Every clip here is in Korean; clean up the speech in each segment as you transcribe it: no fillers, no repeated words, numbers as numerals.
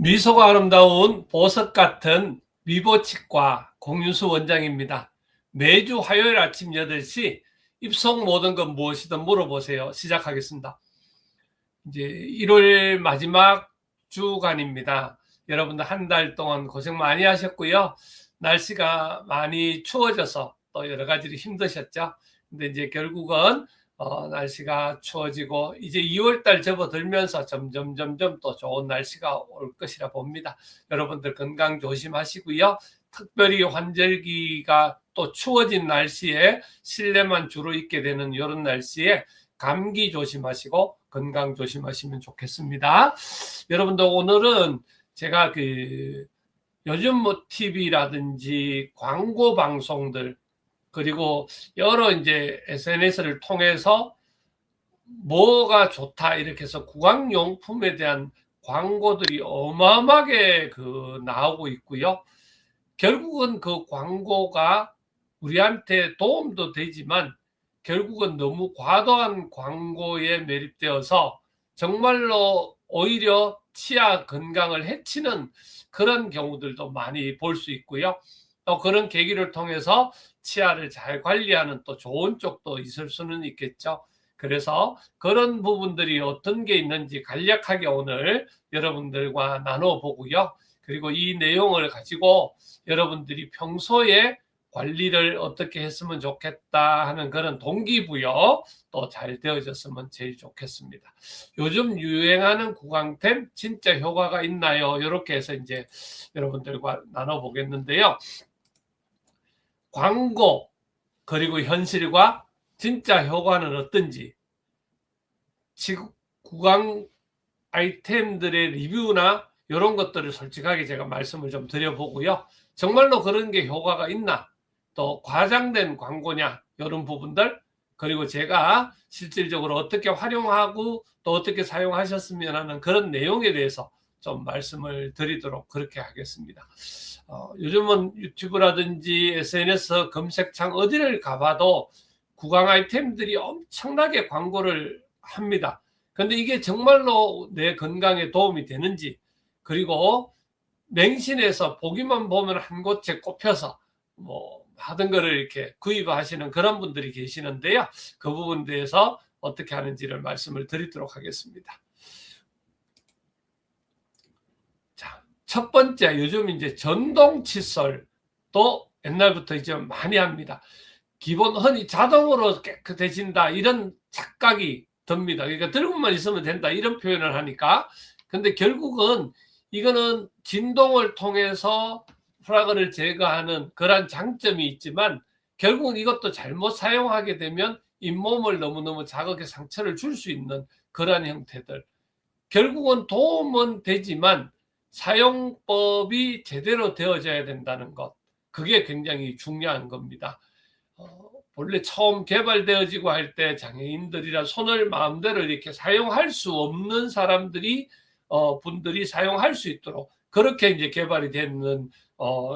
미소가 아름다운 보석 같은 미보치과 공윤수 원장입니다. 매주 화요일 아침 8시 입속 모든 건 무엇이든 물어보세요. 시작하겠습니다. 이제 1월 마지막 주간입니다. 여러분들 한 달 동안 고생 많이 하셨고요. 날씨가 많이 추워져서 또 여러 가지로 힘드셨죠. 근데 이제 결국은 날씨가 추워지고 이제 2월 달 접어들면서 점점 또 좋은 날씨가 올 것이라 봅니다. 여러분들 건강 조심하시고요. 특별히 환절기가 또 추워진 날씨에 실내만 주로 있게 되는 이런 날씨에 감기 조심하시고 건강 조심하시면 좋겠습니다. 여러분들 오늘은 제가 요즘 뭐 TV라든지 광고 방송들 그리고 여러 이제 SNS를 통해서 뭐가 좋다 이렇게 해서 구강용품에 대한 광고들이 어마어마하게 나오고 있고요. 결국은 그 광고가 우리한테 도움도 되지만 결국은 너무 과도한 광고에 매립되어서 정말로 오히려 치아 건강을 해치는 그런 경우들도 많이 볼 수 있고요. 또 그런 계기를 통해서 치아를 잘 관리하는 또 좋은 쪽도 있을 수는 있겠죠. 그래서 그런 부분들이 어떤 게 있는지 간략하게 오늘 여러분들과 나눠보고요. 그리고 이 내용을 가지고 여러분들이 평소에 관리를 어떻게 했으면 좋겠다 하는 그런 동기부여 또 잘 되어졌으면 제일 좋겠습니다. 요즘 유행하는 구강템 진짜 효과가 있나요? 이렇게 해서 이제 여러분들과 나눠보겠는데요. 광고 그리고 현실과 진짜 효과는 어떤지 구강 아이템들의 리뷰나 이런 것들을 솔직하게 제가 말씀을 좀 드려보고요. 정말로 그런 게 효과가 있나 또 과장된 광고냐 이런 부분들 그리고 제가 실질적으로 어떻게 활용하고 또 어떻게 사용하셨으면 하는 그런 내용에 대해서 좀 말씀을 드리도록 그렇게 하겠습니다. 요즘은 유튜브라든지 SNS 검색창 어디를 가봐도 구강 아이템들이 엄청나게 광고를 합니다. 근데 이게 정말로 내 건강에 도움이 되는지 그리고 맹신해서 보기만 보면 한 곳에 꼽혀서 뭐 하던 거를 이렇게 구입하시는 그런 분들이 계시는데요. 그 부분에 대해서 어떻게 하는지를 말씀을 드리도록 하겠습니다. 자, 첫 번째 요즘 이제 전동 칫솔도 옛날부터 이제 많이 합니다. 기본 흔히 자동으로 깨끗해진다 이런 착각이 듭니다. 그러니까 들고만 있으면 된다 이런 표현을 하니까 근데 결국은 이거는 진동을 통해서 프라그를 제거하는 그런 장점이 있지만 결국은 이것도 잘못 사용하게 되면 잇몸을 너무너무 자극해 상처를 줄 수 있는 그런 형태들 결국은 도움은 되지만 사용법이 제대로 되어져야 된다는 것 그게 굉장히 중요한 겁니다. 원래 처음 개발되어지고 할 때 장애인들이라 손을 마음대로 이렇게 사용할 수 없는 사람들이 분들이 사용할 수 있도록 그렇게 이제 개발이 되는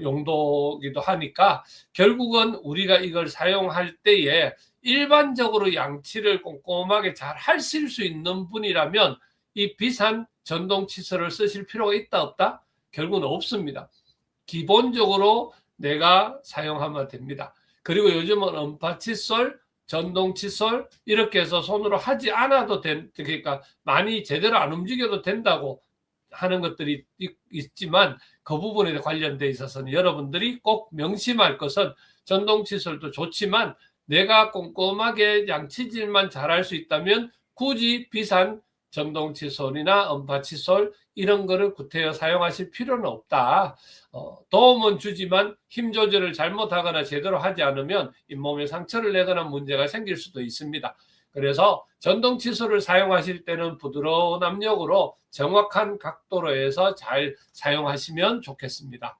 용도기도 하니까 결국은 우리가 이걸 사용할 때에 일반적으로 양치를 꼼꼼하게 잘 하실 수 있는 분이라면 이 비싼 전동 칫솔을 쓰실 필요가 있다 없다? 결국은 없습니다. 기본적으로 내가 사용하면 됩니다. 그리고 요즘은 음파 칫솔, 전동 칫솔 이렇게 해서 손으로 하지 않아도 그러니까 많이 제대로 안 움직여도 된다고 하는 것들이 있지만 그 부분에 관련돼 있어서는 여러분들이 꼭 명심할 것은 전동 칫솔도 좋지만 내가 꼼꼼하게 양치질만 잘할 수 있다면 굳이 비싼 전동 칫솔이나 음파 칫솔 이런 거를 구태여 사용하실 필요는 없다. 도움은 주지만 힘 조절을 잘못하거나 제대로 하지 않으면 잇몸에 상처를 내거나 문제가 생길 수도 있습니다. 그래서 전동 칫솔을 사용하실 때는 부드러운 압력으로 정확한 각도로 해서 잘 사용하시면 좋겠습니다.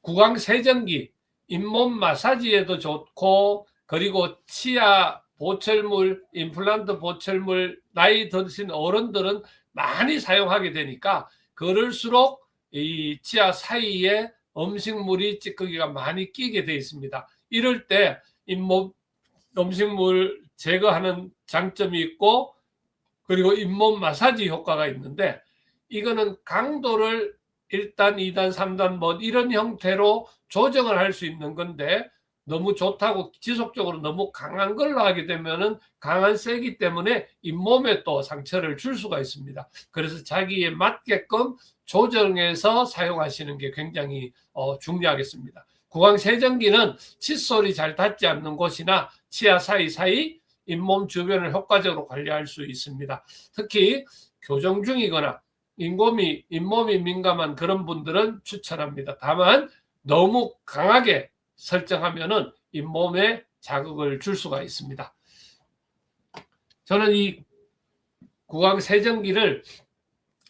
구강 세정기, 잇몸 마사지에도 좋고 그리고 치아 보철물, 임플란트 보철물 나이 드신 어른들은 많이 사용하게 되니까 그럴수록 이 치아 사이에 음식물이 찌꺼기가 많이 끼게 되어 있습니다. 이럴 때 잇몸 음식물 제거하는 장점이 있고 그리고 잇몸 마사지 효과가 있는데 이거는 강도를 1단, 2단, 3단 뭐 이런 형태로 조정을 할 수 있는 건데 너무 좋다고 지속적으로 너무 강한 걸로 하게 되면은 강한 세기 때문에 잇몸에 또 상처를 줄 수가 있습니다. 그래서 자기에 맞게끔 조정해서 사용하시는 게 굉장히 중요하겠습니다. 구강세정기는 칫솔이 잘 닿지 않는 곳이나 치아 사이사이 잇몸 주변을 효과적으로 관리할 수 있습니다. 특히 교정 중이거나 잇몸이 민감한 그런 분들은 추천합니다. 다만 너무 강하게 설정하면은 잇몸에 자극을 줄 수가 있습니다. 저는 이 구강 세정기를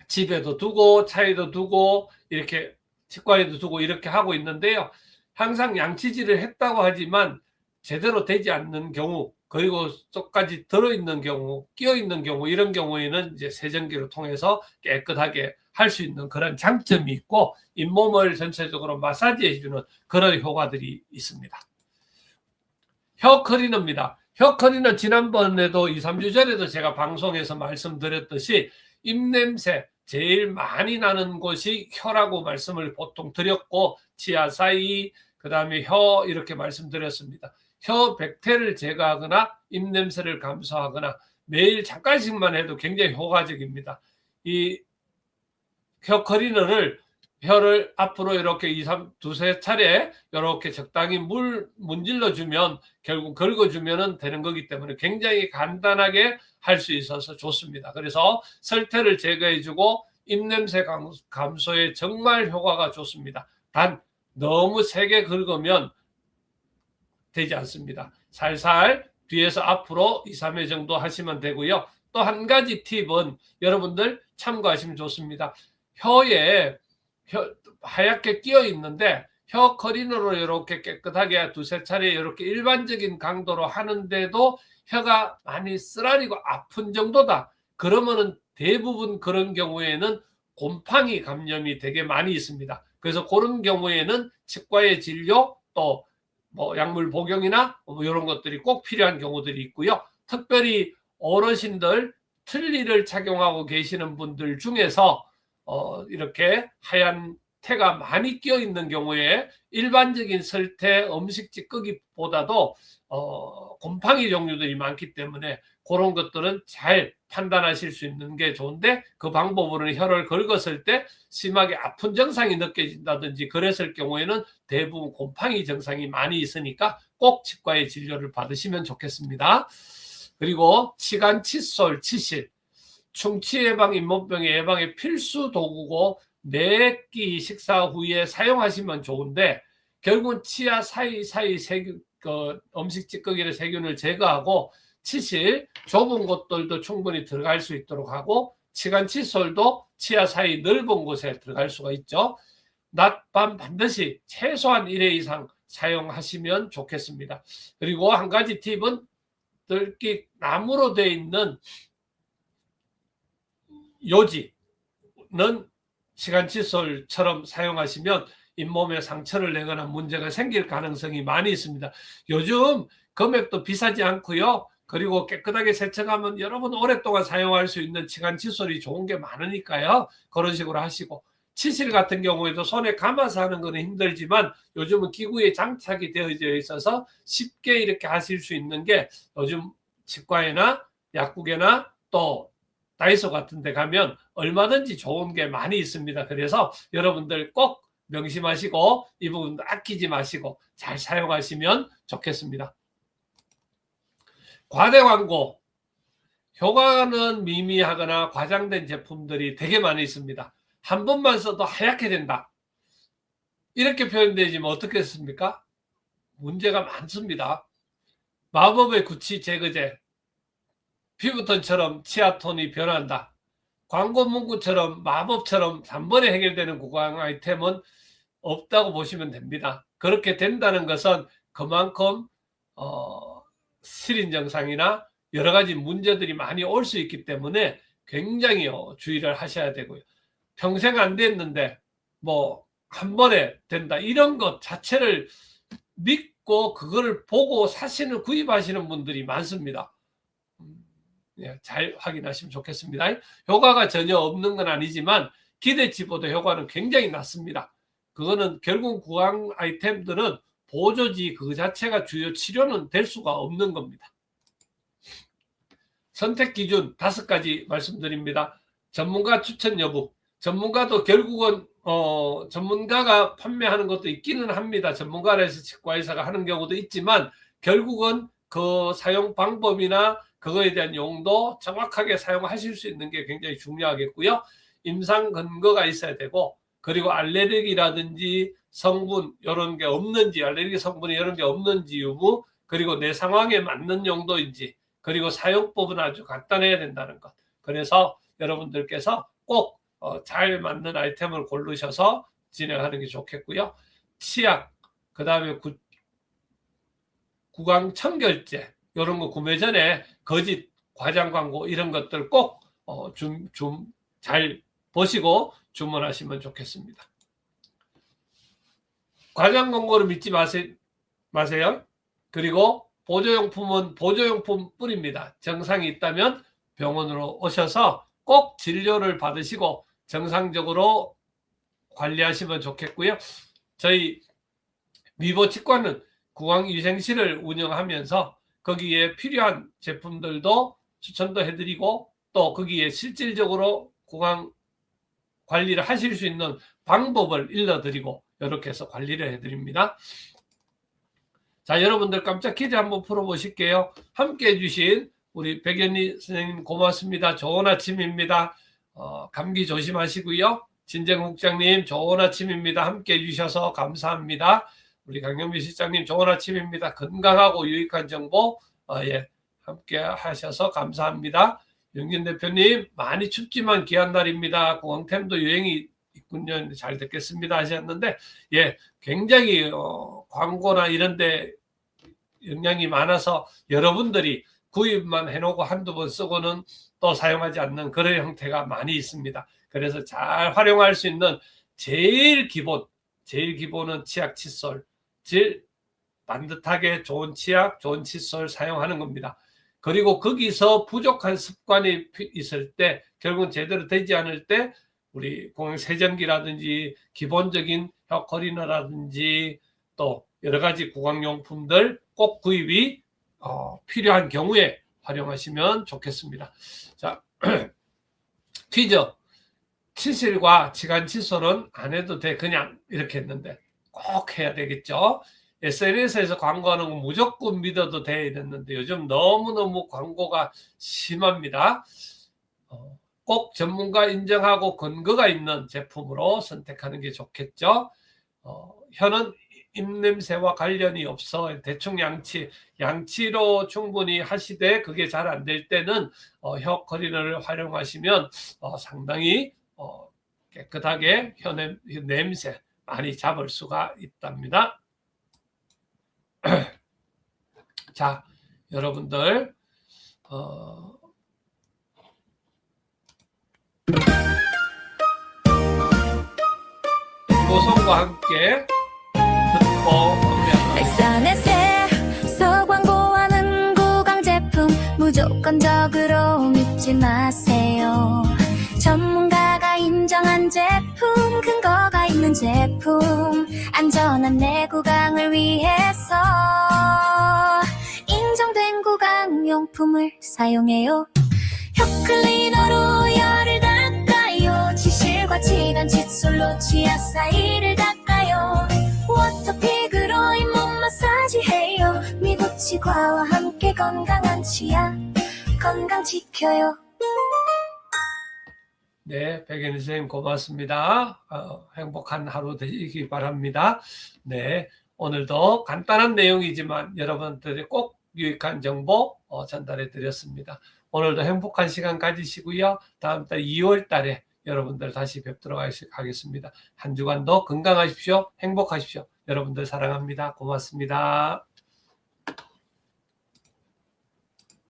집에도 두고 차에도 두고 이렇게 치과에도 두고 이렇게 하고 있는데요. 항상 양치질을 했다고 하지만 제대로 되지 않는 경우, 그리고 속까지 들어있는 경우, 끼어있는 경우, 이런 경우에는 이제 세정기를 통해서 깨끗하게 할 수 있는 그런 장점이 있고 잇몸을 전체적으로 마사지해주는 그런 효과들이 있습니다. 혀 클리너입니다. 혀 클리너 지난번에도 2, 3주 전에도 제가 방송에서 말씀드렸듯이 입냄새 제일 많이 나는 곳이 혀라고 말씀을 보통 드렸고 치아 사이, 그 다음에 혀 이렇게 말씀드렸습니다. 혀 백태를 제거하거나 입냄새를 감소하거나 매일 잠깐씩만 해도 굉장히 효과적입니다. 이 혀 클리너를 혀를 앞으로 이렇게 2-3 차례 이렇게 적당히 문질러 주면 결국 긁어주면 되는 거기 때문에 굉장히 간단하게 할 수 있어서 좋습니다. 그래서 설태를 제거해주고 입냄새 감소에 정말 효과가 좋습니다. 단 너무 세게 긁으면 되지 않습니다. 살살 뒤에서 앞으로 2-3회 정도 하시면 되고요. 또 한 가지 팁은 여러분들 참고하시면 좋습니다. 혀에 하얗게 끼어 있는데 혀 클리너로 이렇게 깨끗하게 2-3차례 이렇게 일반적인 강도로 하는데도 혀가 많이 쓰라리고 아픈 정도다. 그러면은 대부분 그런 경우에는 곰팡이 감염이 되게 많이 있습니다. 그래서 그런 경우에는 치과의 진료 또 뭐 약물 복용이나 뭐 이런 것들이 꼭 필요한 경우들이 있고요. 특별히 어르신들 틀니를 착용하고 계시는 분들 중에서 이렇게 하얀 태가 많이 끼어 있는 경우에 일반적인 설태 음식 찌꺼기보다도 곰팡이 종류들이 많기 때문에 그런 것들은 잘 판단하실 수 있는 게 좋은데 그 방법으로는 혀를 긁었을 때 심하게 아픈 증상이 느껴진다든지 그랬을 경우에는 대부분 곰팡이 증상이 많이 있으니까 꼭 치과의 진료를 받으시면 좋겠습니다. 그리고 치간 칫솔, 치실 충치 예방, 잇몸병 예방의 필수 도구고 매 끼 식사 후에 사용하시면 좋은데 결국은 치아 사이사이 음식 찌꺼기의 세균을 제거하고 치실 좁은 곳들도 충분히 들어갈 수 있도록 하고 치간 칫솔도 치아 사이 넓은 곳에 들어갈 수가 있죠. 낮, 밤 반드시 최소한 1회 이상 사용하시면 좋겠습니다. 그리고 한 가지 팁은 들기 나무로 되어 있는 요지는 치간 칫솔처럼 사용하시면 잇몸에 상처를 내거나 문제가 생길 가능성이 많이 있습니다. 요즘 금액도 비싸지 않고요. 그리고 깨끗하게 세척하면 여러분 오랫동안 사용할 수 있는 치간 칫솔이 좋은 게 많으니까요. 그런 식으로 하시고 치실 같은 경우에도 손에 감아서 하는 거는 힘들지만 요즘은 기구에 장착이 되어져 있어서 쉽게 이렇게 하실 수 있는 게 요즘 치과에나 약국에나 또 다이소 같은 데 가면 얼마든지 좋은 게 많이 있습니다. 그래서 여러분들 꼭 명심하시고 이 부분도 아끼지 마시고 잘 사용하시면 좋겠습니다. 과대 광고, 효과는 미미하거나 과장된 제품들이 되게 많이 있습니다. 한 번만 써도 하얗게 된다. 이렇게 표현되지면 어떻겠습니까? 문제가 많습니다. 마법의 구취 제거제, 피부톤처럼 치아톤이 변한다. 광고 문구처럼 마법처럼 단번에 해결되는 구강 아이템은 없다고 보시면 됩니다. 그렇게 된다는 것은 그만큼 실인 증상이나 여러 가지 문제들이 많이 올 수 있기 때문에 굉장히 주의를 하셔야 되고요. 평생 안 됐는데 뭐 한 번에 된다 이런 것 자체를 믿고 그거를 보고 사실을 구입하시는 분들이 많습니다. 잘 확인하시면 좋겠습니다. 효과가 전혀 없는 건 아니지만 기대치보다 효과는 굉장히 낮습니다. 그거는 결국 구강 아이템들은 보조지 그 자체가 주요 치료는 될 수가 없는 겁니다. 선택 기준 5가지 말씀드립니다. 전문가 추천 여부. 전문가도 결국은 전문가가 판매하는 것도 있기는 합니다. 전문가라서 치과의사가 하는 경우도 있지만 결국은 그 사용 방법이나 그거에 대한 용도 정확하게 사용하실 수 있는 게 굉장히 중요하겠고요. 임상 근거가 있어야 되고, 그리고 알레르기라든지 성분 이런 게 없는지, 알레르기 성분이 이런 게 없는지 여부, 그리고 내 상황에 맞는 용도인지, 그리고 사용법은 아주 간단해야 된다는 것. 그래서 여러분들께서 꼭 잘 맞는 아이템을 고르셔서 진행하는 게 좋겠고요. 치약, 그 다음에 구강 청결제 이런 거 구매 전에 거짓 과장 광고 이런 것들 꼭 잘 보시고 주문하시면 좋겠습니다. 과장 광고를 믿지 마세요. 그리고 보조용품은 보조용품 뿐입니다. 증상이 있다면 병원으로 오셔서 꼭 진료를 받으시고 정상적으로 관리하시면 좋겠고요. 저희 미보치과는 구강위생실을 운영하면서 거기에 필요한 제품들도 추천도 해드리고, 또 거기에 실질적으로 구강 관리를 하실 수 있는 방법을 일러드리고 이렇게 해서 관리를 해드립니다. 자, 여러분들 깜짝 퀴즈 한번 풀어보실게요. 함께 해주신 우리 백연희 선생님 고맙습니다. 좋은 아침입니다. 감기 조심하시고요. 진정 국장님 좋은 아침입니다. 함께 해주셔서 감사합니다. 우리 강영미 실장님 좋은 아침입니다. 건강하고 유익한 정보 함께 하셔서 감사합니다. 영진 대표님 많이 춥지만 귀한 날입니다. 구강템도 유행이 있군요. 잘 듣겠습니다 하셨는데, 굉장히 광고나 이런 데 영향이 많아서 여러분들이 구입만 해놓고 한두 번 쓰고는 또 사용하지 않는 그런 형태가 많이 있습니다. 그래서 잘 활용할 수 있는 제일 기본은 치약, 칫솔, 제일 반듯하게 좋은 치약, 좋은 칫솔 사용하는 겁니다. 그리고 거기서 부족한 습관이 있을 때, 결국은 제대로 되지 않을 때 우리 구강세정기라든지 기본적인 혀 클리너라든지 또 여러 가지 구강용품들 꼭 구입이 필요한 경우에 활용하시면 좋겠습니다. 자, 퀴즈. 칫솔과 치간 칫솔은 안 해도 돼. 그냥 이렇게 했는데 꼭 해야 되겠죠. SNS에서 광고하는 거 무조건 믿어도 돼 이랬는데 요즘 너무너무 광고가 심합니다. 꼭 전문가 인정하고 근거가 있는 제품으로 선택하는 게 좋겠죠. 혀는 입냄새와 관련이 없어 대충 양치로 충분히 하시되 그게 잘 안 될 때는 혀 클리너를 활용하시면 상당히 깨끗하게 혀 냄새 많이 잡을 수가 있답니다. 자, 여러분들 고성과 함께 SNS에서 광고하는 구강 제품 무조건적으로 믿지 마세요. 전문가가 인정한 제품, 근거가 있는 제품, 안전한 내 구강을 위해서 인정된 구강용품을 사용해요. 혀클리너로 혀를 닦아요. 치실과 치간 칫솔로 치아 사이를 닦아요. 워터픽으로 잇몸 마사지해요. 미고치과와 함께 건강한 치아 건강 지켜요. 네, 백연희 선생님 고맙습니다. 행복한 하루 되시기 바랍니다. 네, 오늘도 간단한 내용이지만 여러분들이 꼭 유익한 정보 전달해 드렸습니다. 오늘도 행복한 시간 가지시고요. 다음 달 2월 달에 여러분들 다시 뵙도록 하겠습니다. 한 주간도 건강하십시오. 행복하십시오. 여러분들 사랑합니다. 고맙습니다.